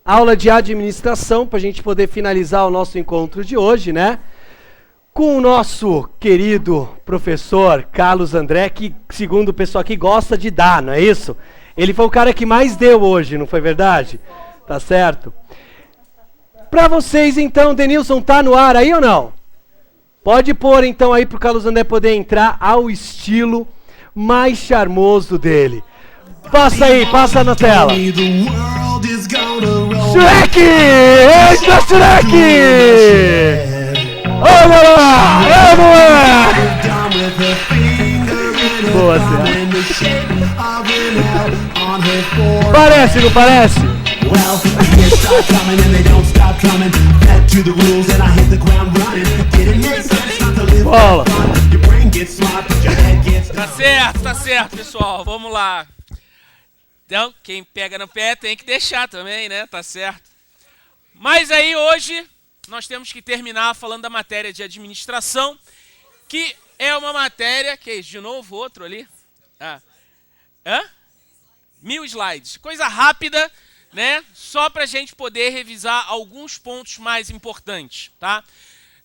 aula de administração, para a gente poder finalizar o nosso encontro de hoje, né? Com o nosso querido professor Carlos André, que segundo o pessoal aqui gosta de dar, não é isso? Ele foi o cara que mais deu hoje, não foi verdade? Tá certo? Para vocês então, Denilson, tá no ar aí ou não? Pode pôr então aí para o Carlos André poder entrar ao estilo mais charmoso dele. Passa aí, passa na tela. Shrek! Eita, Shrek! Olha lá! Boa, Shrek! Parece, não parece? Bola! Tá certo, pessoal. Vamos lá. Então, quem pega no pé tem que deixar também, né? Tá certo. Mas aí hoje nós temos que terminar falando da matéria de administração, que é uma matéria... Que é isso? De novo, outro ali? Ah. Hã? 1000 slides. Coisa rápida, né? Só pra gente poder revisar alguns pontos mais importantes, tá?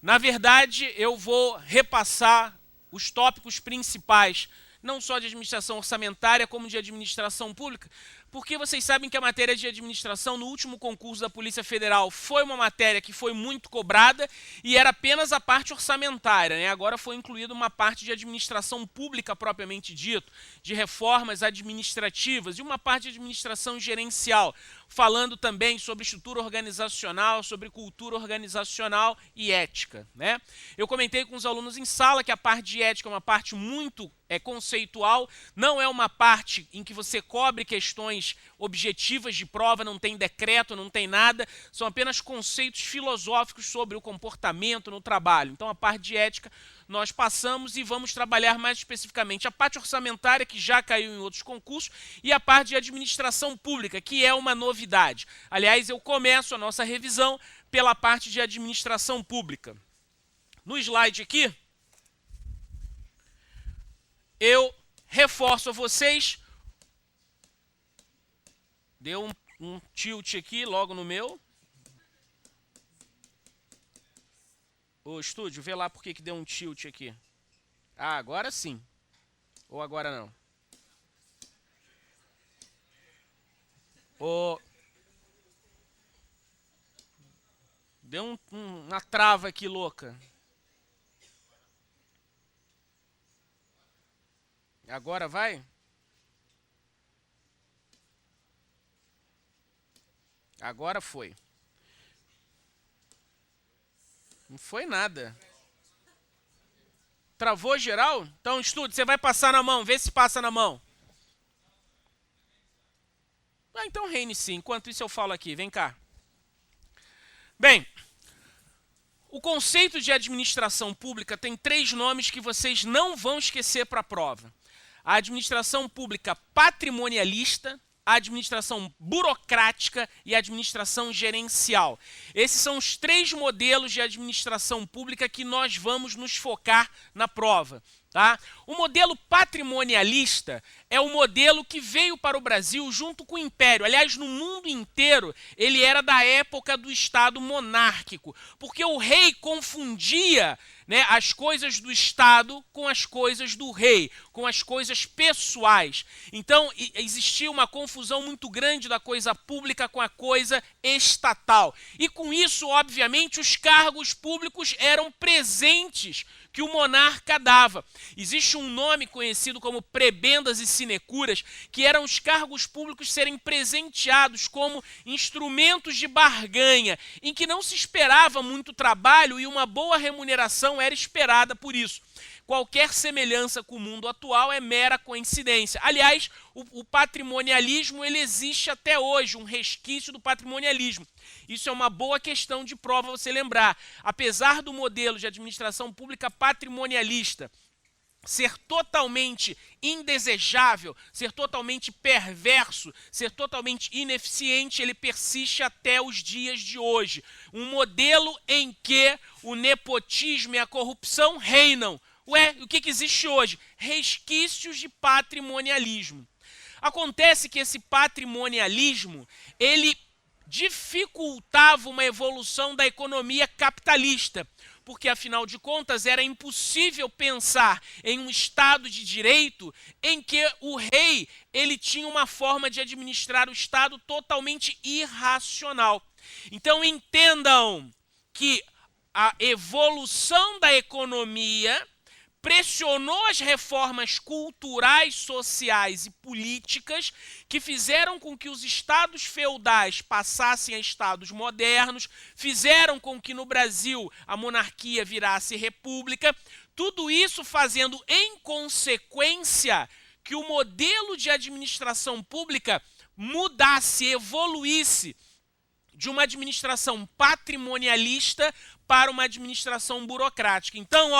Na verdade, eu vou repassar os tópicos principais, não só de administração orçamentária, como de administração pública, porque vocês sabem que a matéria de administração no último concurso da Polícia Federal foi uma matéria que foi muito cobrada e era apenas a parte orçamentária, né? Agora foi incluída uma parte de administração pública propriamente dito, de reformas administrativas e uma parte de administração gerencial, falando também sobre estrutura organizacional, sobre cultura organizacional e ética, né? Eu comentei com os alunos em sala que a parte de ética é uma parte muito conceitual, não é uma parte em que você cobre questões objetivas de prova, não tem decreto, não tem nada, são apenas conceitos filosóficos sobre o comportamento no trabalho. Então a parte de ética nós passamos e vamos trabalhar mais especificamente a parte orçamentária, que já caiu em outros concursos, e a parte de administração pública, que é uma novidade. Aliás, eu começo a nossa revisão pela parte de administração pública. No slide aqui, eu reforço a vocês, deu um tilt aqui logo no meu. Ô, estúdio, vê lá por que deu um tilt aqui. Ah, agora sim. Ou agora não? Deu uma trava aqui louca. Agora vai? Agora foi. Não foi nada. Travou geral? Então, estúdio, você vai passar na mão. Vê se passa na mão. Ah, então reinicie. Enquanto isso eu falo aqui. Vem cá. Bem, o conceito de administração pública tem 3 nomes que vocês não vão esquecer para a prova. A administração pública patrimonialista, a administração burocrática e a administração gerencial. Esses são os 3 modelos de administração pública que nós vamos nos focar na prova. Tá? O modelo patrimonialista é o modelo que veio para o Brasil junto com o Império. Aliás, no mundo inteiro, ele era da época do Estado monárquico, porque o rei confundia, né, as coisas do Estado com as coisas do rei, com as coisas pessoais. Então, existia uma confusão muito grande da coisa pública com a coisa estatal. E com isso, obviamente, os cargos públicos eram presentes que o monarca dava. Existe um nome conhecido como prebendas e sinecuras, que eram os cargos públicos serem presenteados como instrumentos de barganha, em que não se esperava muito trabalho e uma boa remuneração era esperada por isso. Qualquer semelhança com o mundo atual é mera coincidência. Aliás, o patrimonialismo ele existe até hoje, um resquício do patrimonialismo. Isso é uma boa questão de prova você lembrar. Apesar do modelo de administração pública patrimonialista ser totalmente indesejável, ser totalmente perverso, ser totalmente ineficiente, ele persiste até os dias de hoje. Um modelo em que o nepotismo e a corrupção reinam. Ué, o que existe hoje? Resquícios de patrimonialismo. Acontece que esse patrimonialismo, ele dificultava uma evolução da economia capitalista, porque, afinal de contas, era impossível pensar em um Estado de direito em que o rei ele tinha uma forma de administrar o Estado totalmente irracional. Então, entendam que a evolução da economia pressionou as reformas culturais, sociais e políticas que fizeram com que os estados feudais passassem a estados modernos, fizeram com que no Brasil a monarquia virasse república, tudo isso fazendo em consequência que o modelo de administração pública mudasse, evoluísse de uma administração patrimonialista para uma administração burocrática. Então,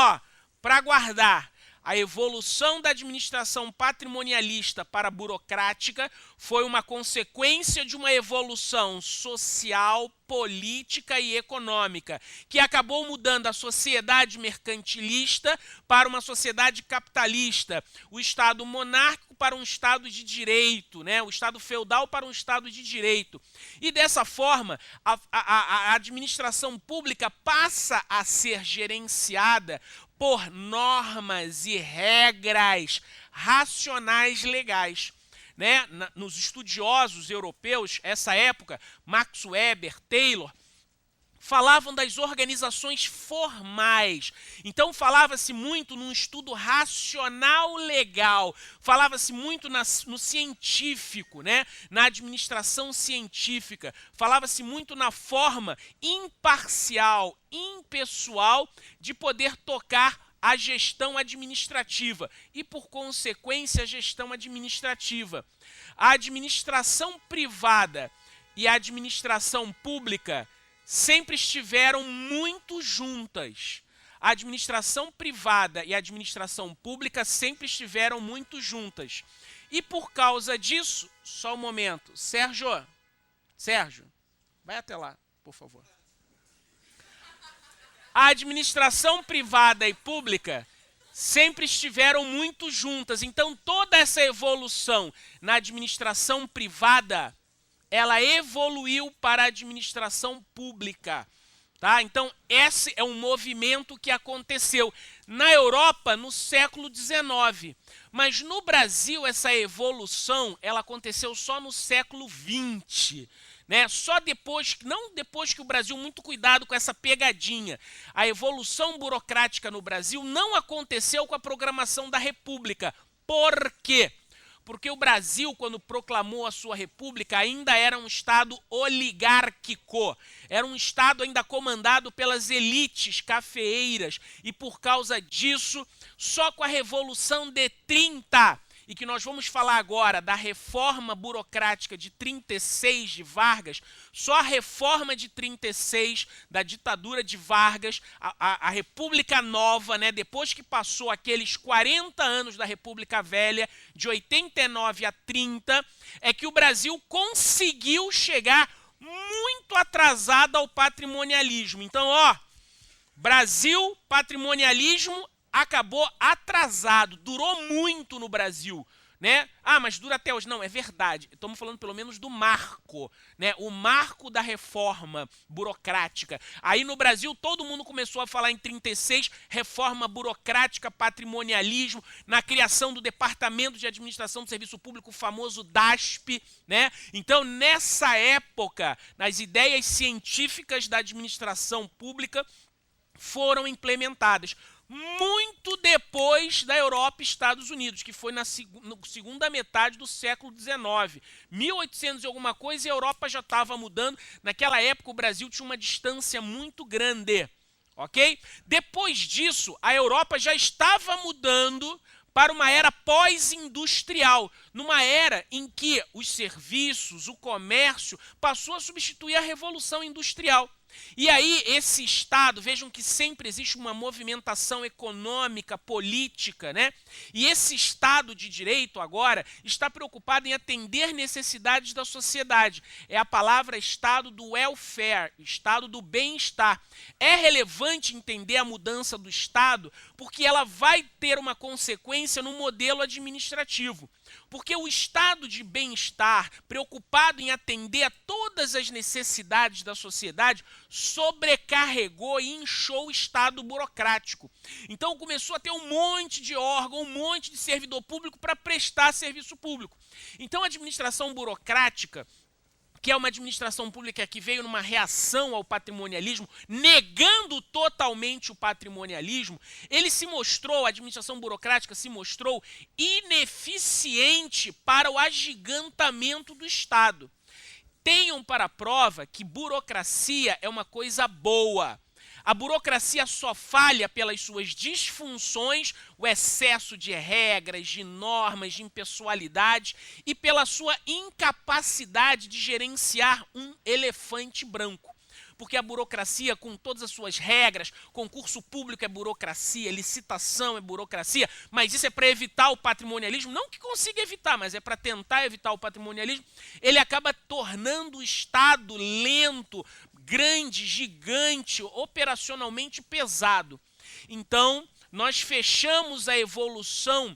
para guardar, a evolução da administração patrimonialista para a burocrática foi uma consequência de uma evolução social, política e econômica, que acabou mudando a sociedade mercantilista para uma sociedade capitalista, o Estado monárquico para um Estado de direito, né? O Estado feudal para um Estado de direito. E dessa forma, a administração pública passa a ser gerenciada por normas e regras racionais legais. Né? Nos estudiosos europeus, essa época, Max Weber, Taylor, falavam das organizações formais. Então falava-se muito num estudo racional legal, falava-se muito no científico, né? Na administração científica, falava-se muito na forma imparcial, impessoal de poder tocar a gestão administrativa e, por consequência, a gestão administrativa. A administração privada e a administração pública sempre estiveram muito juntas. A administração privada e a administração pública sempre estiveram muito juntas. E por causa disso, só um momento, Sérgio, vai até lá, por favor. A administração privada e pública sempre estiveram muito juntas. Então, toda essa evolução na administração privada, ela evoluiu para a administração pública. Tá? Então, esse é um movimento que aconteceu na Europa no século XIX. Mas no Brasil, essa evolução ela aconteceu só no século XX. Né? Só depois, não depois que o Brasil, muito cuidado com essa pegadinha, a evolução burocrática no Brasil não aconteceu com a proclamação da República. Por quê? Porque o Brasil, quando proclamou a sua república, ainda era um Estado oligárquico. Era um Estado ainda comandado pelas elites cafeeiras. E por causa disso, só com a Revolução de 30, e que nós vamos falar agora da reforma burocrática de 36 de Vargas, só a reforma de 36 da ditadura de Vargas, a República Nova, né, depois que passou aqueles 40 anos da República Velha, de 89 a 30, é que o Brasil conseguiu chegar muito atrasado ao patrimonialismo. Então, Brasil, patrimonialismo, acabou atrasado, durou muito no Brasil, né? Mas dura até hoje. Não, é verdade. Estamos falando pelo menos do marco, né? O marco da reforma burocrática. Aí no Brasil todo mundo começou a falar em 36, reforma burocrática, patrimonialismo, na criação do Departamento de Administração do Serviço Público, o famoso DASP, né? Então, nessa época, nas ideias científicas da administração pública foram implementadas. Muito depois da Europa e Estados Unidos, que foi na segunda metade do século XIX. 1800 e alguma coisa, e a Europa já estava mudando. Naquela época, o Brasil tinha uma distância muito grande. Ok? Depois disso, a Europa já estava mudando para uma era pós-industrial, numa era em que os serviços, o comércio, passou a substituir a Revolução Industrial. E aí, esse Estado, vejam que sempre existe uma movimentação econômica, política, né? E esse Estado de Direito, agora, está preocupado em atender necessidades da sociedade. É a palavra Estado do welfare, Estado do bem-estar. É relevante entender a mudança do Estado, porque ela vai ter uma consequência no modelo administrativo. Porque o estado de bem-estar, preocupado em atender a todas as necessidades da sociedade, sobrecarregou e inchou o estado burocrático. Então começou a ter um monte de órgão, um monte de servidor público para prestar serviço público. Então a administração burocrática, que é uma administração pública que veio numa reação ao patrimonialismo, negando totalmente o patrimonialismo, a administração burocrática se mostrou ineficiente para o agigantamento do Estado. Tenham para prova que burocracia é uma coisa boa. A burocracia só falha pelas suas disfunções, o excesso de regras, de normas, de impessoalidade e pela sua incapacidade de gerenciar um elefante branco. Porque a burocracia, com todas as suas regras, concurso público é burocracia, licitação é burocracia, mas isso é para evitar o patrimonialismo, não que consiga evitar, mas é para tentar evitar o patrimonialismo, ele acaba tornando o Estado lento, grande, gigante, operacionalmente pesado. Então, nós fechamos a evolução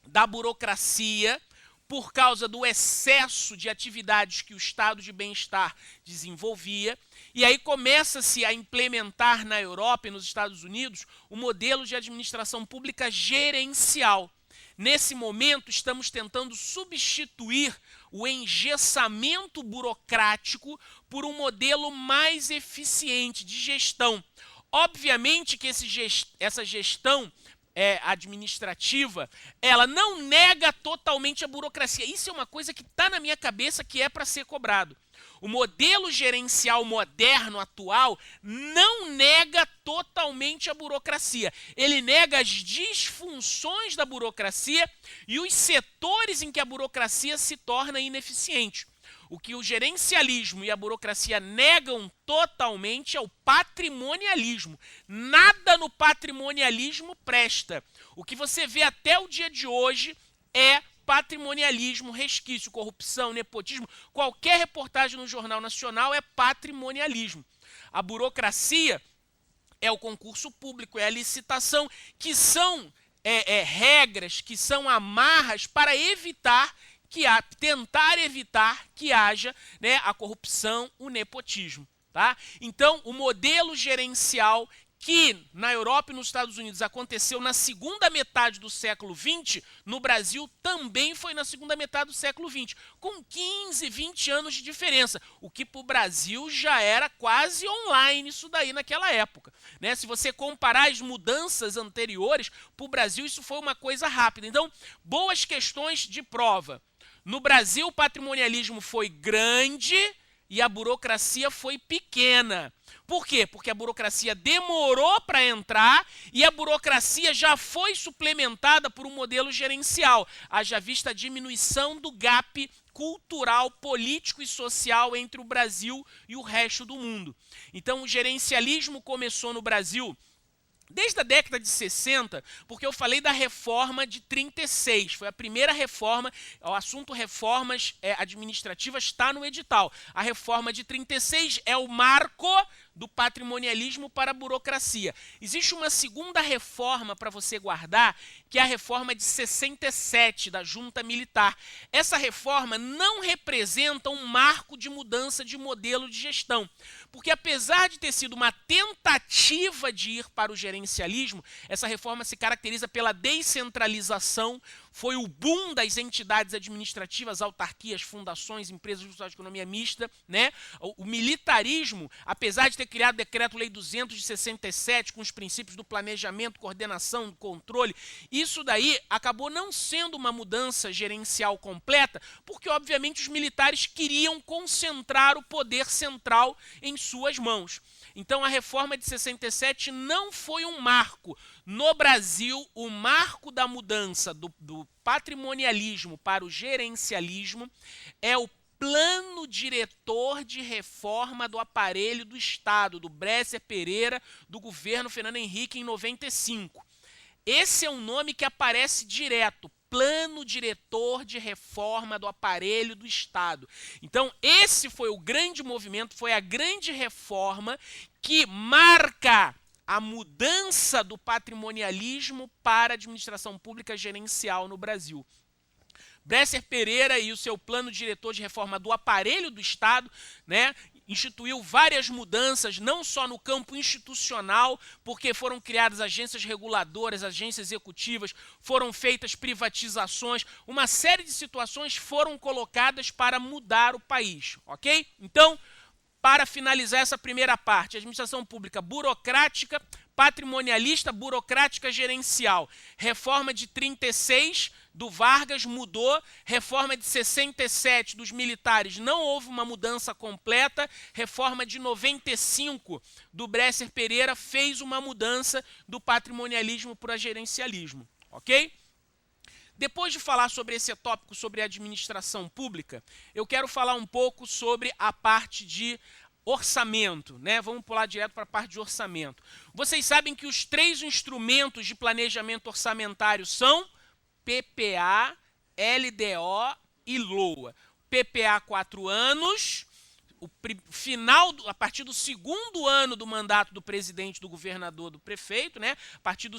da burocracia por causa do excesso de atividades que o estado de bem-estar desenvolvia, e aí começa-se a implementar na Europa e nos Estados Unidos o modelo de administração pública gerencial. Nesse momento, estamos tentando substituir o engessamento burocrático por um modelo mais eficiente de gestão. Obviamente que essa gestão administrativa, ela não nega totalmente a burocracia. Isso é uma coisa que está na minha cabeça que é para ser cobrado. O modelo gerencial moderno, atual, não nega totalmente a burocracia. Ele nega as disfunções da burocracia e os setores em que a burocracia se torna ineficiente. O que o gerencialismo e a burocracia negam totalmente é o patrimonialismo. Nada no patrimonialismo presta. O que você vê até o dia de hoje é patrimonialismo, resquício, corrupção, nepotismo. Qualquer reportagem no Jornal Nacional é patrimonialismo. A burocracia é o concurso público, é a licitação, que são regras, que são amarras para tentar evitar que haja, né, a corrupção, o nepotismo. Tá? Então, o modelo gerencial que na Europa e nos Estados Unidos aconteceu na segunda metade do século XX, no Brasil também foi na segunda metade do século XX, com 15, 20 anos de diferença, o que para o Brasil já era quase online isso daí naquela época. Né? Se você comparar as mudanças anteriores, para o Brasil isso foi uma coisa rápida. Então, boas questões de prova. No Brasil, o patrimonialismo foi grande e a burocracia foi pequena. Por quê? Porque a burocracia demorou para entrar e a burocracia já foi suplementada por um modelo gerencial, haja vista a diminuição do gap cultural, político e social entre o Brasil e o resto do mundo. Então, o gerencialismo começou no Brasil desde a década de 60, porque eu falei da reforma de 36, foi a primeira reforma, o assunto reformas administrativas está no edital. A reforma de 36 é o marco do patrimonialismo para a burocracia. Existe uma segunda reforma para você guardar, que é a reforma de 67, da Junta Militar. Essa reforma não representa um marco de mudança de modelo de gestão, porque apesar de ter sido uma tentativa de ir para o gerencialismo, essa reforma se caracteriza pela descentralização, foi o boom das entidades administrativas, autarquias, fundações, empresas de economia mista, né? O militarismo, apesar de ter criado o Decreto-Lei 200 de 67, com os princípios do planejamento, coordenação, controle, isso daí acabou não sendo uma mudança gerencial completa, porque obviamente os militares queriam concentrar o poder central em suas mãos. Então a reforma de 67 não foi um marco. No Brasil, o marco da mudança do patrimonialismo para o gerencialismo é Plano Diretor de Reforma do Aparelho do Estado, do Bresser Pereira, do governo Fernando Henrique, em 95. Esse é um nome que aparece direto, Plano Diretor de Reforma do Aparelho do Estado. Então, esse foi o grande movimento, foi a grande reforma que marca a mudança do patrimonialismo para a administração pública gerencial no Brasil. Bresser Pereira e o seu plano diretor de reforma do aparelho do Estado, né, instituiu várias mudanças, não só no campo institucional, porque foram criadas agências reguladoras, agências executivas, foram feitas privatizações, uma série de situações foram colocadas para mudar o país, ok? Então, para finalizar essa primeira parte, administração pública burocrática, patrimonialista, burocrática, gerencial. Reforma de 36 do Vargas mudou, reforma de 67 dos militares não houve uma mudança completa, reforma de 95 do Bresser Pereira fez uma mudança do patrimonialismo para gerencialismo, ok? Depois de falar sobre esse tópico sobre administração pública, eu quero falar um pouco sobre a parte de orçamento, né? Vamos pular direto para a parte de orçamento. Vocês sabem que os 3 instrumentos de planejamento orçamentário são PPA, LDO e LOA. PPA 4 anos, a partir do segundo ano do mandato do presidente, do governador, do prefeito, né? A partir do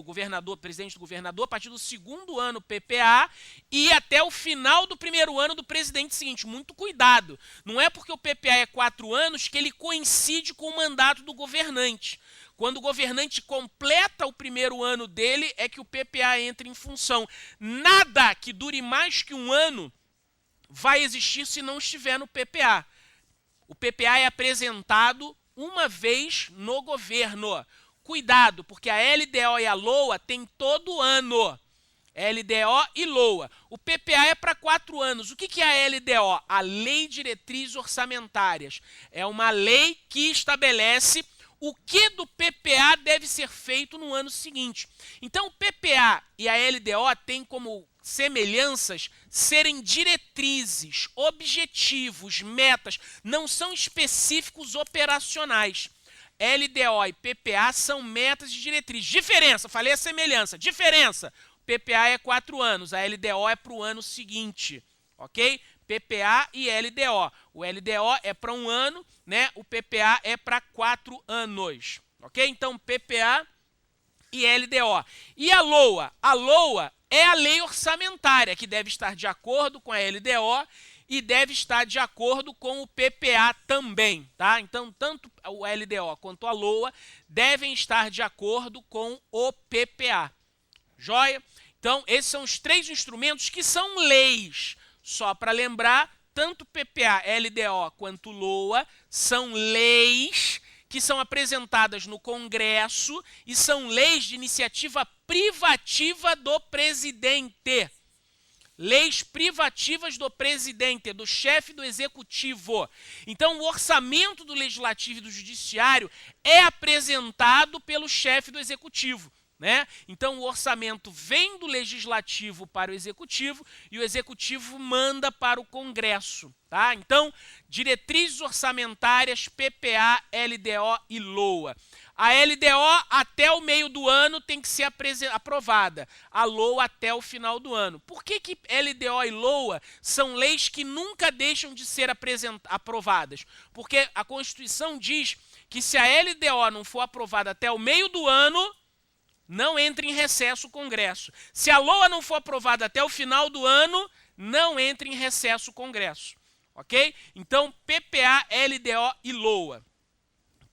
governador, presidente do governador, a partir do segundo ano PPA e até o final do primeiro ano do presidente seguinte. Muito cuidado. Não é porque o PPA é 4 anos que ele coincide com o mandato do governante. Quando o governante completa o primeiro ano dele é que o PPA entra em função. Nada que dure mais que um ano vai existir se não estiver no PPA. O PPA é apresentado uma vez no governo. Cuidado, porque a LDO e a LOA tem todo ano. LDO e LOA. O PPA é para 4 anos. O que é a LDO? A Lei de Diretrizes Orçamentárias. É uma lei que estabelece o que do PPA deve ser feito no ano seguinte. Então, o PPA e a LDO têm como semelhanças serem diretrizes, objetivos, metas, não são específicos operacionais. LDO e PPA são metas e diretrizes. Diferença, falei a semelhança. Diferença, PPA é 4 anos, a LDO é para o ano seguinte, ok? PPA e LDO. O LDO é para 1 ano, né? O PPA é para 4 anos, ok? Então, PPA e LDO. E a LOA? A LOA é a lei orçamentária, que deve estar de acordo com a LDO e deve estar de acordo com o PPA também, tá? Então, tanto o LDO quanto a LOA devem estar de acordo com o PPA. Joia? Então, esses são os 3 instrumentos que são leis. Só para lembrar, tanto PPA, LDO quanto LOA são leis que são apresentadas no Congresso e são leis de iniciativa privativa do presidente. Leis privativas do presidente, do chefe do executivo. Então, o orçamento do legislativo e do judiciário é apresentado pelo chefe do executivo, né? Então, o orçamento vem do legislativo para o executivo e o executivo manda para o Congresso, tá? Então, diretrizes orçamentárias, PPA, LDO e LOA. A LDO até o meio do ano tem que ser aprovada, a LOA até o final do ano. Por que LDO e LOA são leis que nunca deixam de ser aprovadas? Porque a Constituição diz que se a LDO não for aprovada até o meio do ano, não entra em recesso o Congresso. Se a LOA não for aprovada até o final do ano, não entra em recesso o Congresso. Ok? Então, PPA, LDO e LOA.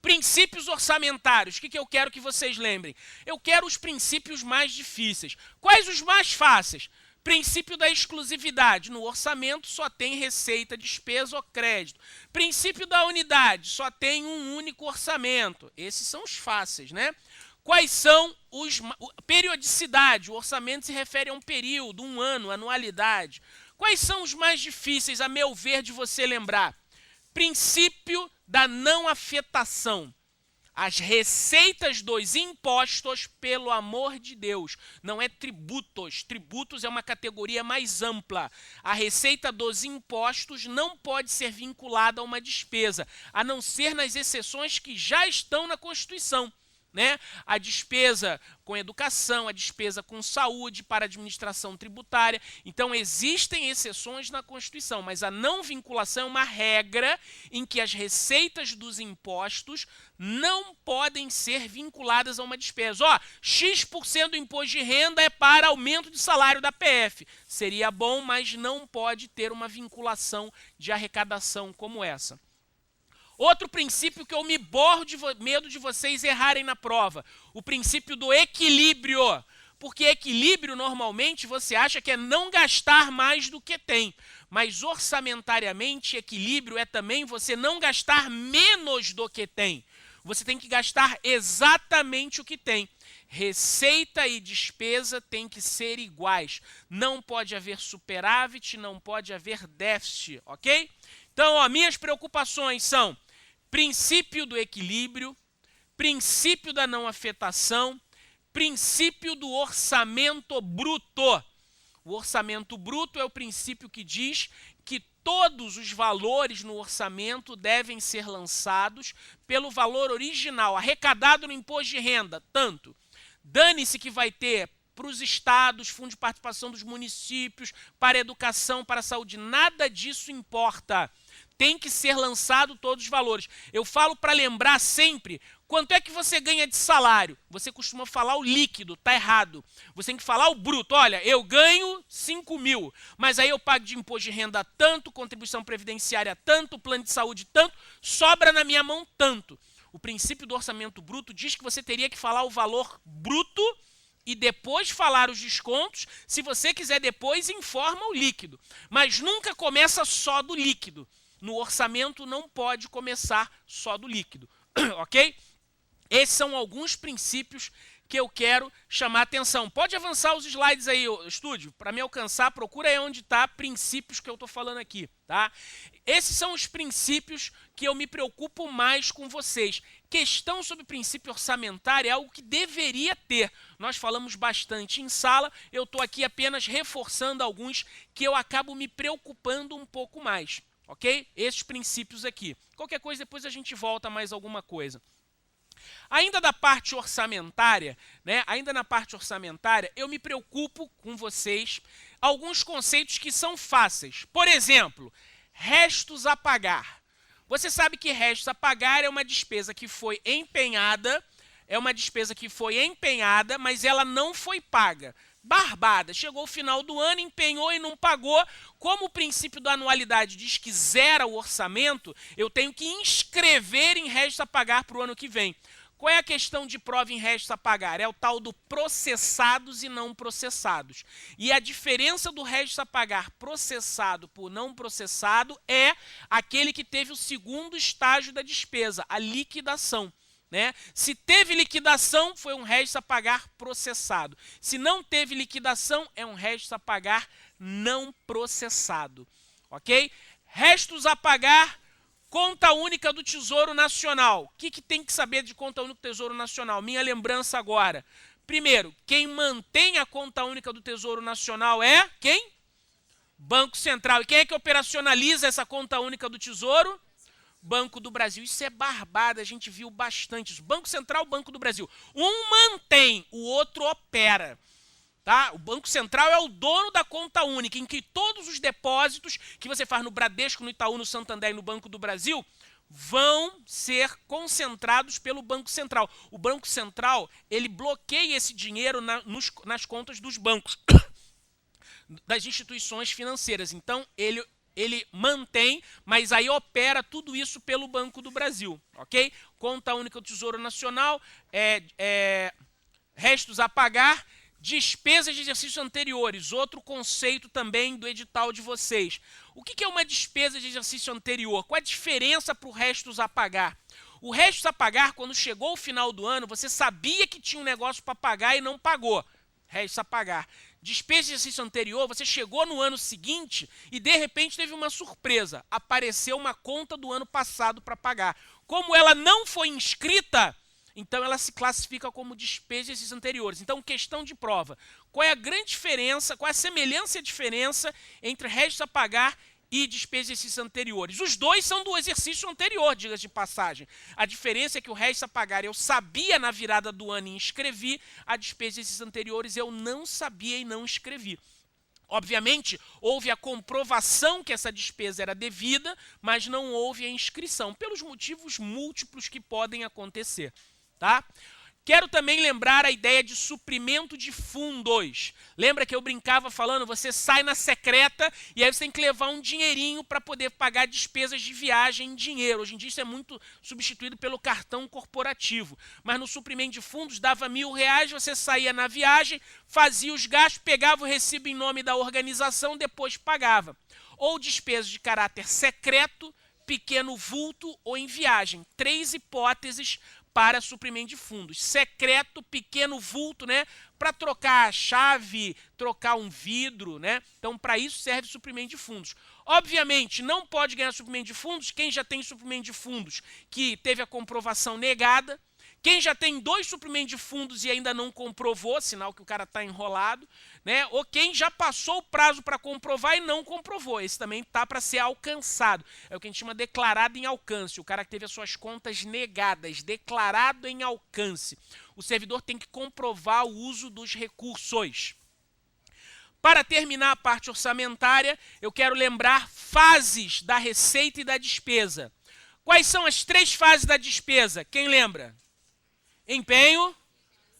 Princípios orçamentários. O que eu quero que vocês lembrem? Eu quero os princípios mais difíceis. Quais os mais fáceis? Princípio da exclusividade. No orçamento só tem receita, despesa ou crédito. Princípio da unidade. Só tem um único orçamento. Esses são os fáceis, né? Quais são os... Periodicidade. O orçamento se refere a um período, um ano, anualidade. Quais são os mais difíceis, a meu ver, de você lembrar? Princípio da não afetação. as receitas dos impostos, pelo amor de Deus, não é tributos. Tributos é uma categoria mais ampla. A receita dos impostos não pode ser vinculada a uma despesa, a não ser nas exceções que já estão na Constituição. Né? A despesa com educação, a despesa com saúde para administração tributária. Então, existem exceções na Constituição, mas a não vinculação é uma regra em que as receitas dos impostos não podem ser vinculadas a uma despesa. Ó, X% do imposto de renda é para aumento de salário da PF. Seria bom, mas não pode ter uma vinculação de arrecadação como essa. Outro princípio que eu me borro de medo de vocês errarem na prova, o princípio do equilíbrio. Porque equilíbrio, normalmente, você acha que é não gastar mais do que tem. Mas, orçamentariamente, equilíbrio é também você não gastar menos do que tem. Você tem que gastar exatamente o que tem. Receita e despesa têm que ser iguais. Não pode haver superávit, não pode haver déficit, ok? Então, ó, minhas preocupações são princípio do equilíbrio, princípio da não afetação, princípio do orçamento bruto. O orçamento bruto é o princípio que diz que todos os valores no orçamento devem ser lançados pelo valor original, arrecadado no imposto de renda, tanto. Dane-se que vai ter para os estados, fundo de participação dos municípios, para a educação, para a saúde, nada disso importa. Tem que ser lançado todos os valores. Eu falo para lembrar sempre, quanto é que você ganha de salário? Você costuma falar o líquido, tá errado. Você tem que falar o bruto. Olha, eu ganho 5 mil, mas aí eu pago de imposto de renda tanto, contribuição previdenciária tanto, plano de saúde tanto, sobra na minha mão tanto. O princípio do orçamento bruto diz que você teria que falar o valor bruto e depois falar os descontos. Se você quiser depois, informa o líquido. Mas nunca começa só do líquido. No orçamento não pode começar só do líquido, ok? Esses são alguns princípios que eu quero chamar a atenção. Pode avançar os slides aí, estúdio, para me alcançar, procura aí onde está princípios que eu estou falando aqui, tá? Esses são os princípios que eu me preocupo mais com vocês. Questão sobre princípio orçamentário é algo que deveria ter. Nós falamos bastante em sala, eu estou aqui apenas reforçando alguns que eu acabo me preocupando um pouco mais. Ok? Esses princípios aqui. Qualquer coisa, depois a gente volta a mais alguma coisa. Ainda da parte orçamentária, né? Ainda na parte orçamentária, eu me preocupo com vocês alguns conceitos que são fáceis. Por exemplo, restos a pagar. Você sabe que restos a pagar é uma despesa que foi empenhada, mas ela não foi paga. Barbada, chegou o final do ano, empenhou e não pagou. Como o princípio da anualidade diz que zera o orçamento, eu tenho que inscrever em restos a pagar para o ano que vem. Qual é a questão de prova em restos a pagar? É o tal do processados e não processados. E a diferença do restos a pagar processado por não processado é aquele que teve o segundo estágio da despesa, a liquidação. Né? Se teve liquidação, foi um restos a pagar processado. Se não teve liquidação, é um restos a pagar não processado. Ok? Restos a pagar, conta única do Tesouro Nacional. O que tem que saber de conta única do Tesouro Nacional? Minha lembrança agora. Primeiro, quem mantém a conta única do Tesouro Nacional é quem? Banco Central. E quem é que operacionaliza essa conta única do Tesouro? Banco do Brasil. Isso é barbada, a gente viu bastante isso. Banco Central, Banco do Brasil. Um mantém, o outro opera. Tá? O Banco Central é o dono da conta única, em que todos os depósitos que você faz no Bradesco, no Itaú, no Santander e no Banco do Brasil vão ser concentrados pelo Banco Central. O Banco Central, ele bloqueia esse dinheiro nas contas dos bancos, das instituições financeiras. Então, ele mantém, mas aí opera tudo isso pelo Banco do Brasil, ok? Conta única do Tesouro Nacional, restos a pagar, despesas de exercícios anteriores, outro conceito também do edital de vocês. O que é uma despesa de exercício anterior? Qual a diferença para o restos a pagar? O restos a pagar, quando chegou o final do ano, você sabia que tinha um negócio para pagar e não pagou. Restos a pagar. Despesa de exercício anterior, você chegou no ano seguinte e de repente teve uma surpresa. Apareceu uma conta do ano passado para pagar. Como ela não foi inscrita, então ela se classifica como despesa de exercícios anteriores. Então, questão de prova. Qual é a grande diferença, qual é a semelhança e a diferença entre restos a pagar e despesas de exercícios anteriores? Os dois são do exercício anterior, diga-se de passagem. A diferença é que o resto a pagar eu sabia na virada do ano e inscrevi, a despesa de exercícios anteriores eu não sabia e não escrevi. Obviamente, houve a comprovação que essa despesa era devida, mas não houve a inscrição, pelos motivos múltiplos que podem acontecer. Tá? Quero também lembrar a ideia de suprimento de fundos. Lembra que eu brincava falando, você sai na secreta e aí você tem que levar um dinheirinho para poder pagar despesas de viagem em dinheiro. Hoje em dia isso é muito substituído pelo cartão corporativo. Mas no suprimento de fundos dava R$1.000, você saía na viagem, fazia os gastos, pegava o recibo em nome da organização, depois pagava. Ou despesas de caráter secreto, pequeno vulto ou em viagem. 3 hipóteses para suprimento de fundos. Secreto, pequeno vulto, né? Para trocar a chave, trocar um vidro, né? Então, para isso serve suprimento de fundos. Obviamente, não pode ganhar suprimento de fundos quem já tem suprimento de fundos que teve a comprovação negada. Quem já tem 2 suprimentos de fundos e ainda não comprovou, sinal que o cara está enrolado, né? Ou quem já passou o prazo para comprovar e não comprovou. Esse também está para ser alcançado. É o que a gente chama declarado em alcance. O cara que teve as suas contas negadas, declarado em alcance. O servidor tem que comprovar o uso dos recursos. Para terminar a parte orçamentária, eu quero lembrar fases da receita e da despesa. Quais são as 3 fases da despesa? Quem lembra? Empenho,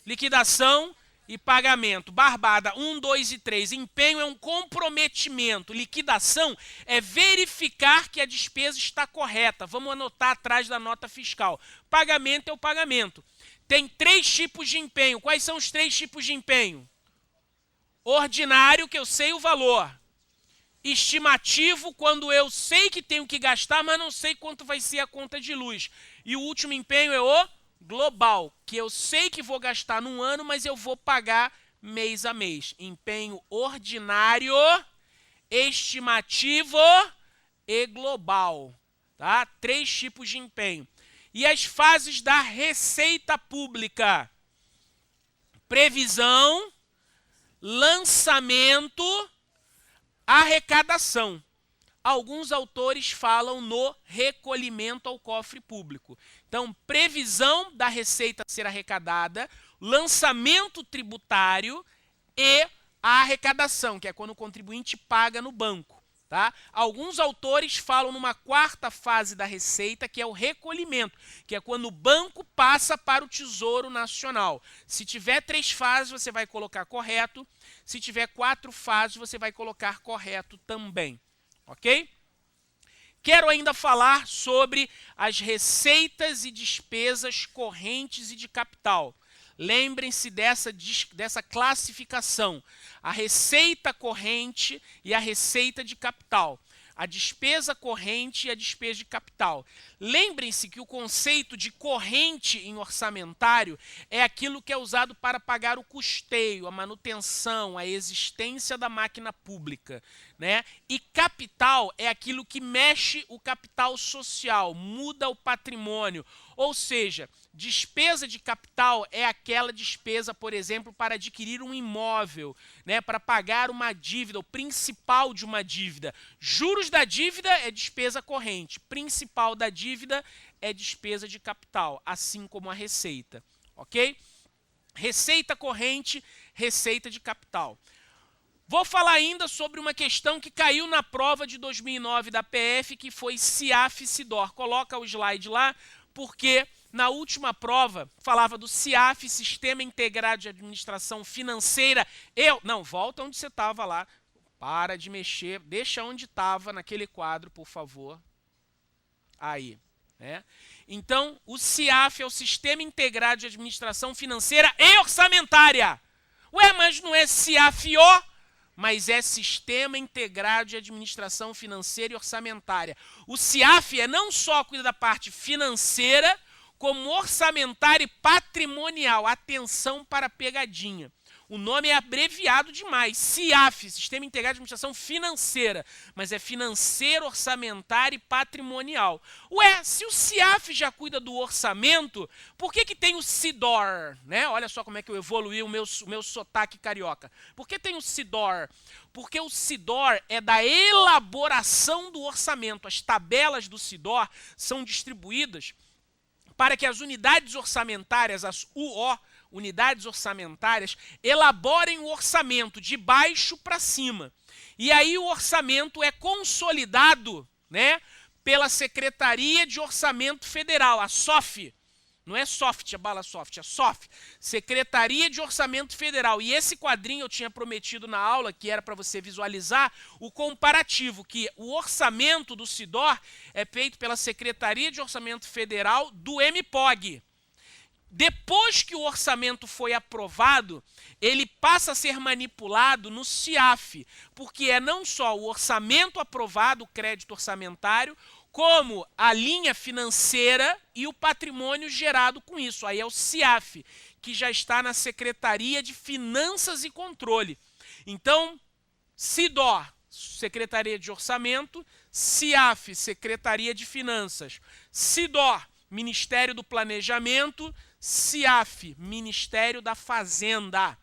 liquidação e pagamento. Barbada 1, 2 e 3. Empenho é um comprometimento. Liquidação é verificar que a despesa está correta. Vamos anotar atrás da nota fiscal. Pagamento é o pagamento. Tem 3 tipos de empenho. Quais são os 3 tipos de empenho? Ordinário, que eu sei o valor. Estimativo, quando eu sei que tenho que gastar, mas não sei quanto vai ser a conta de luz. E o último empenho é o global, que eu sei que vou gastar num ano, mas eu vou pagar mês a mês. Empenho ordinário, estimativo e global. Tá? 3 tipos de empenho. E as fases da receita pública. Previsão, lançamento, arrecadação. Alguns autores falam no recolhimento ao cofre público. Então, previsão da receita ser arrecadada, lançamento tributário e a arrecadação, que é quando o contribuinte paga no banco. Tá? Alguns autores falam numa 4ª fase da receita, que é o recolhimento, que é quando o banco passa para o Tesouro Nacional. Se tiver 3 fases, você vai colocar correto. Se tiver 4 fases, você vai colocar correto também. Ok? Quero ainda falar sobre as receitas e despesas correntes e de capital. Lembrem-se dessa classificação. A receita corrente e a receita de capital. A despesa corrente e a despesa de capital. Lembrem-se que o conceito de corrente em orçamentário é aquilo que é usado para pagar o custeio, a manutenção, a existência da máquina pública, né? E capital é aquilo que mexe o capital social, muda o patrimônio. Ou seja, despesa de capital é aquela despesa, por exemplo, para adquirir um imóvel, né, para pagar uma dívida, o principal de uma dívida. Juros da dívida é despesa corrente, principal da dívida é despesa de capital, assim como a receita, ok? Receita corrente, receita de capital. Vou falar ainda sobre uma questão que caiu na prova de 2009 da PF, que foi CIAF-SIDOR. Coloca o slide lá, porque na última prova falava do CIAF, Sistema Integrado de Administração Financeira. Não, volta onde você estava lá. Para de mexer, deixa onde estava naquele quadro, por favor. Aí, né? Então, o CIAF é o Sistema Integrado de Administração Financeira e Orçamentária. Ué, mas não é CIAF-O? Mas é Sistema Integrado de Administração Financeira e Orçamentária. O CIAF não só cuida da parte financeira, como orçamentária e patrimonial. Atenção para a pegadinha. O nome é abreviado demais. CIAF, Sistema Integrado de Administração Financeira. Mas é financeiro, orçamentário e patrimonial. Ué, se o CIAF já cuida do orçamento, por que tem o CIDOR? Né? Olha só como é que eu evoluí o meu sotaque carioca. Por que tem o CIDOR? Porque o CIDOR é da elaboração do orçamento. As tabelas do CIDOR são distribuídas para que as unidades orçamentárias, as UO, unidades orçamentárias, elaborem o orçamento de baixo para cima. E aí o orçamento é consolidado, né, pela Secretaria de Orçamento Federal, a SOF. Não é soft, a bala soft, é SOF, Secretaria de Orçamento Federal. E esse quadrinho eu tinha prometido na aula, que era para você visualizar o comparativo, que o orçamento do CIDOR é feito pela Secretaria de Orçamento Federal do MPOG. Depois que o orçamento foi aprovado, ele passa a ser manipulado no CIAF, porque é não só o orçamento aprovado, o crédito orçamentário, como a linha financeira e o patrimônio gerado com isso. Aí é o CIAF, que já está na Secretaria de Finanças e Controle. Então, CIDOR, Secretaria de Orçamento, CIAF, Secretaria de Finanças, CIDOR, Ministério do Planejamento, CIAF, Ministério da Fazenda.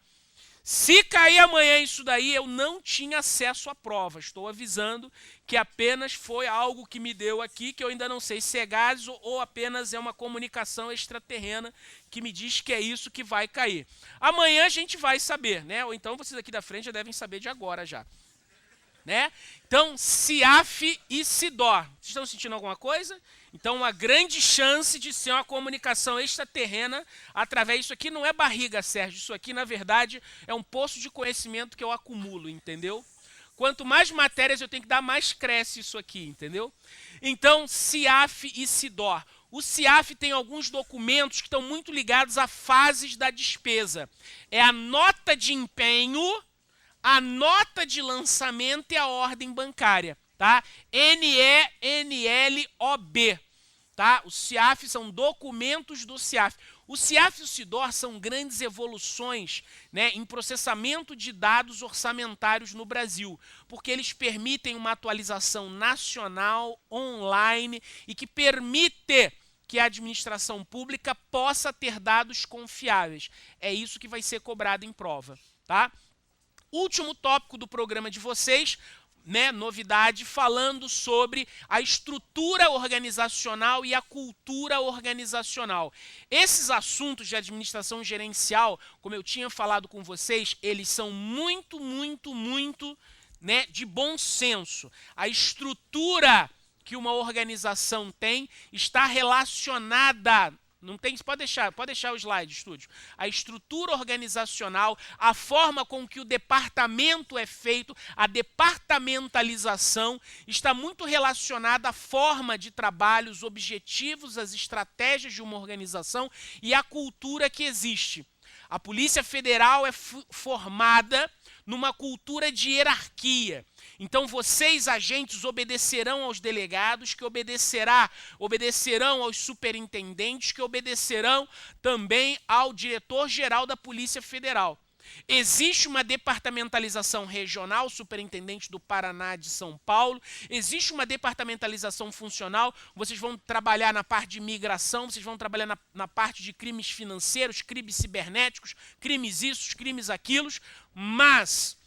Se cair amanhã isso daí, eu não tinha acesso à prova. Estou avisando que apenas foi algo que me deu aqui, que eu ainda não sei se é gás ou apenas é uma comunicação extraterrena que me diz que é isso que vai cair. Amanhã a gente vai saber, né? Ou então vocês aqui da frente já devem saber de agora já. Né? Então, CIAF e CIDOR. Vocês estão sentindo alguma coisa? Então, uma grande chance de ser uma comunicação extraterrena através disso aqui. Não é barriga, Sérgio. Isso aqui, na verdade, é um poço de conhecimento que eu acumulo, entendeu? Quanto mais matérias eu tenho que dar, mais cresce isso aqui, entendeu? Então, CIAF e CIDOR. O CIAF tem alguns documentos que estão muito ligados a fases da despesa. É a nota de empenho, a nota de lançamento e a ordem bancária, tá? NENLOB, tá? O CIAF são documentos do CIAF. O CIAF e o CIDOR são grandes evoluções, né, em processamento de dados orçamentários no Brasil, porque eles permitem uma atualização nacional, online, e que permite que a administração pública possa ter dados confiáveis. É isso que vai ser cobrado em prova, tá? Último tópico do programa de vocês, né, novidade, falando sobre a estrutura organizacional e a cultura organizacional. Esses assuntos de administração gerencial, como eu tinha falado com vocês, eles são muito, né, de bom senso. A estrutura que uma organização tem está relacionada. Não tem, pode deixar o slide, estúdio. A estrutura organizacional, a forma com que o departamento é feito, a departamentalização está muito relacionada à forma de trabalho, os objetivos, as estratégias de uma organização e a cultura que existe. A Polícia Federal é formada numa cultura de hierarquia. Então vocês, agentes, obedecerão aos delegados, que obedecerão aos superintendentes, que obedecerão também ao diretor-geral da Polícia Federal. Existe uma departamentalização regional, superintendente do Paraná, de São Paulo. Existe uma departamentalização funcional. Vocês vão trabalhar na parte de migração, vocês vão trabalhar na parte de crimes financeiros, crimes cibernéticos, crimes isso, crimes aquilos. Mas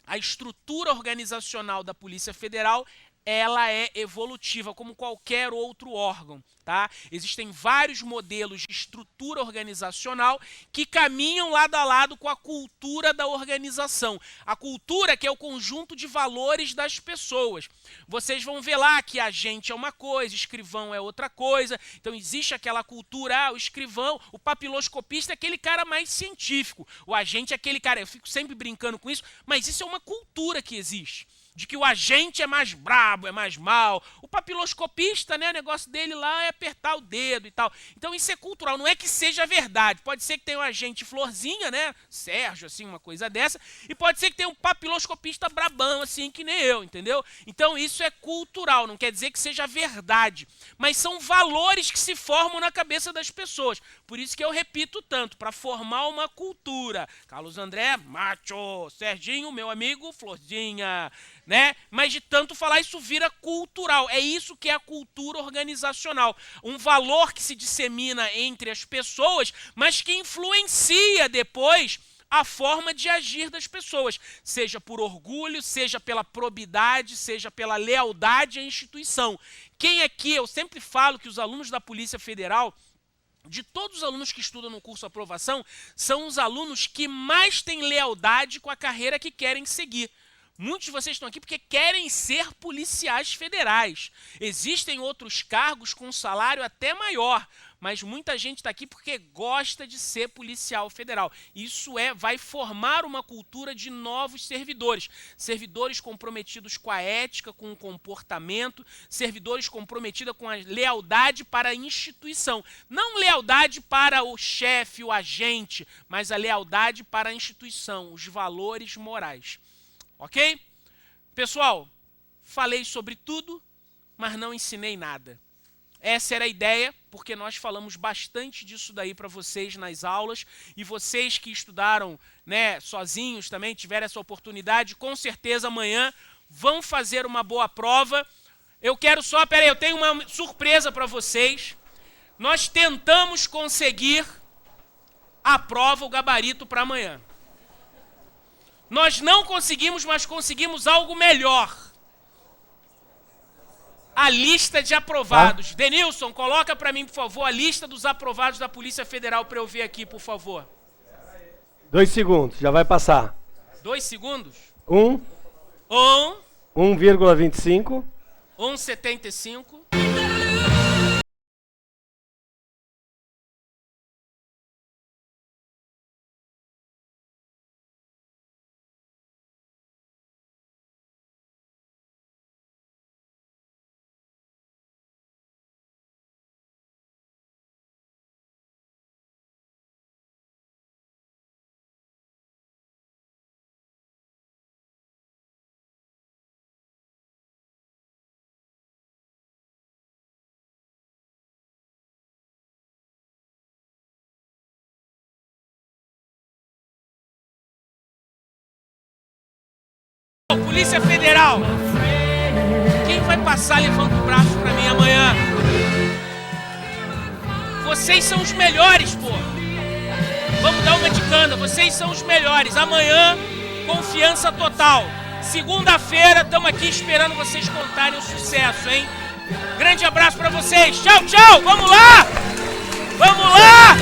a estrutura organizacional da Polícia Federal, ela é evolutiva, como qualquer outro órgão, tá? Existem vários modelos de estrutura organizacional que caminham lado a lado com a cultura da organização. A cultura, que é o conjunto de valores das pessoas. Vocês vão ver lá que agente é uma coisa, escrivão é outra coisa. Então existe aquela cultura, o escrivão, o papiloscopista é aquele cara mais científico. O agente é aquele cara, eu fico sempre brincando com isso, mas isso é uma cultura que existe. de que o agente é mais brabo, é mais mal. O papiloscopista, né, o negócio dele lá é apertar o dedo e tal. Então isso é cultural, não é que seja verdade. Pode ser que tenha um agente florzinha, né, Sérgio, assim, uma coisa dessa, e pode ser que tenha um papiloscopista brabão, assim, que nem eu, entendeu? Então isso é cultural, não quer dizer que seja verdade, mas são valores que se formam na cabeça das pessoas. Por isso que eu repito tanto, para formar uma cultura. Carlos André, macho. Serginho, meu amigo, florzinha, né? Mas de tanto falar, isso vira cultural. É isso que é a cultura organizacional. Um valor que se dissemina entre as pessoas, mas que influencia depois a forma de agir das pessoas, seja por orgulho, seja pela probidade, seja pela lealdade à instituição. Quem aqui, eu sempre falo que os alunos da Polícia Federal, de todos os alunos que estudam no curso Aprovação, são os alunos que mais têm lealdade com a carreira que querem seguir. Muitos de vocês estão aqui porque querem ser policiais federais. Existem outros cargos com salário até maior, mas muita gente está aqui porque gosta de ser policial federal. Isso vai formar uma cultura de novos servidores. Servidores comprometidos com a ética, com o comportamento, servidores comprometidos com a lealdade para a instituição. Não lealdade para o chefe, o agente, mas a lealdade para a instituição, os valores morais. Ok? Pessoal, falei sobre tudo, mas não ensinei nada. Essa era a ideia, porque nós falamos bastante disso daí para vocês nas aulas, e vocês que estudaram, né, sozinhos também, tiveram essa oportunidade, com certeza amanhã vão fazer uma boa prova. Eu quero só, peraí, eu tenho uma surpresa para vocês. Nós tentamos conseguir a prova, o gabarito para amanhã. Nós não conseguimos, mas conseguimos algo melhor. A lista de aprovados. Denilson, coloca para mim, por favor, a lista dos aprovados da Polícia Federal para eu ver aqui, por favor. 2 segundos, já vai passar. 2 segundos? 1,25. 1,75. Polícia Federal, quem vai passar, levanta o braço pra mim amanhã. Vocês são os melhores, pô. Vamos dar uma de cana, vocês são os melhores. Amanhã, confiança total. Segunda-feira, estamos aqui esperando vocês contarem o sucesso, hein? Grande abraço pra vocês. Tchau, tchau. Vamos lá! Vamos lá!